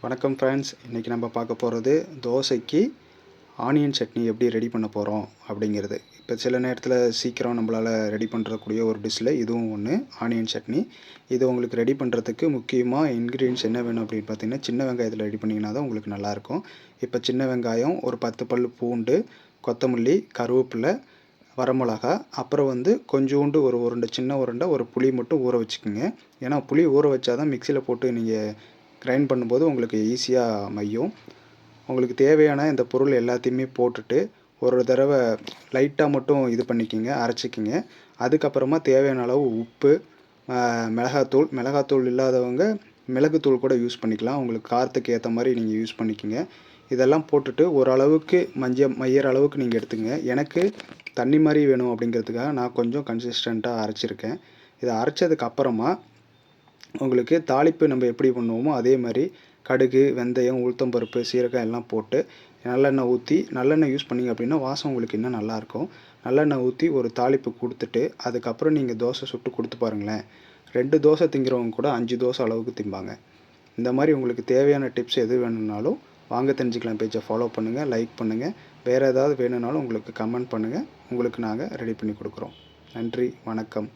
வணக்கம் ஃப்ரெண்ட்ஸ், இன்றைக்கி நம்ம பார்க்க போகிறது தோசைக்கு ஆனியன் சட்னி எப்படி ரெடி பண்ண போகிறோம் அப்படிங்கிறது. இப்போ சில நேரத்தில் சீக்கிரம் நம்மளால் ரெடி பண்ணுறக்கூடிய ஒரு டிஷ்ஷில் இதுவும் ஒன்று, ஆனியன் சட்னி. இது உங்களுக்கு ரெடி பண்ணுறதுக்கு முக்கியமாக இன்க்ரீடியன்ஸ் என்ன வேணும் அப்படின்னு பார்த்தீங்கன்னா, சின்ன வெங்காயத்தில் ரெடி பண்ணிங்கன்னா தான் உங்களுக்கு நல்லாயிருக்கும். இப்போ சின்ன வெங்காயம், ஒரு 10 பல் பூண்டு, கொத்தமல்லி, கருவேப்பிலை, வரமிளகா, அப்புறம் கொஞ்சோண்டு ஒரு உருண்டை, சின்ன உருண்டை ஒரு புளி மட்டும் ஊற வச்சுக்கோங்க. ஏன்னா புளி ஊற வச்சா தான் மிக்சியில் போட்டு நீங்கள் கிரைண்ட் பண்ணும்போது உங்களுக்கு ஈஸியாக மையும். உங்களுக்கு தேவையான இந்த பொருள் எல்லாத்தையுமே போட்டுட்டு ஒரு தடவை லைட்டாக மட்டும் இது பண்ணிக்கிங்க, அரைச்சிக்கிங்க. அதுக்கப்புறமா தேவையான அளவு உப்பு, மிளகாத்தூள் இல்லாதவங்க மிளகுத்தூள் கூட யூஸ் பண்ணிக்கலாம். உங்களுக்கு காரத்துக்கு ஏற்ற மாதிரி நீங்கள் யூஸ் பண்ணிக்கிங்க. இதெல்லாம் போட்டுட்டு ஓரளவுக்கு மையிற அளவுக்கு நீங்கள் எடுத்துங்க. எனக்கு தண்ணி மாதிரி வேணும் அப்படிங்கிறதுக்காக நான் கொஞ்சம் கன்சிஸ்டண்ட்டாக அரைச்சிருக்கேன். இதை அரைச்சதுக்கு அப்புறமா உங்களுக்கு தாளிப்பு நம்ம எப்படி பண்ணுவோமோ அதே மாதிரி கடுகு, வெந்தயம், உளுத்தம்பருப்பு, சீரகம் எல்லாம் போட்டு நல்லெண்ணெய் ஊற்றி, நல்லெண்ணெய் யூஸ் பண்ணிங்க அப்படின்னா வாசம் உங்களுக்கு இன்னும் நல்லாயிருக்கும். நல்லெண்ணெய் ஊற்றி ஒரு தாளிப்பு கொடுத்துட்டு அதுக்கப்புறம் நீங்கள் தோசை சுட்டு கொடுத்து பாருங்களேன். 2 தோசை திங்கிறவங்க கூட 5 தோசை அளவுக்கு திம்பாங்க. இந்த மாதிரி உங்களுக்கு தேவையான டிப்ஸ் எது வேணும்னாலும் வாங்க தெரிஞ்சுக்கலாம் பேஜை ஃபாலோ பண்ணுங்கள், லைக் பண்ணுங்கள். வேறு ஏதாவது வேணும்னாலும் உங்களுக்கு கமெண்ட் பண்ணுங்கள். உங்களுக்கு நாங்கள் ரெடி பண்ணி கொடுக்குறோம். நன்றி, வணக்கம்.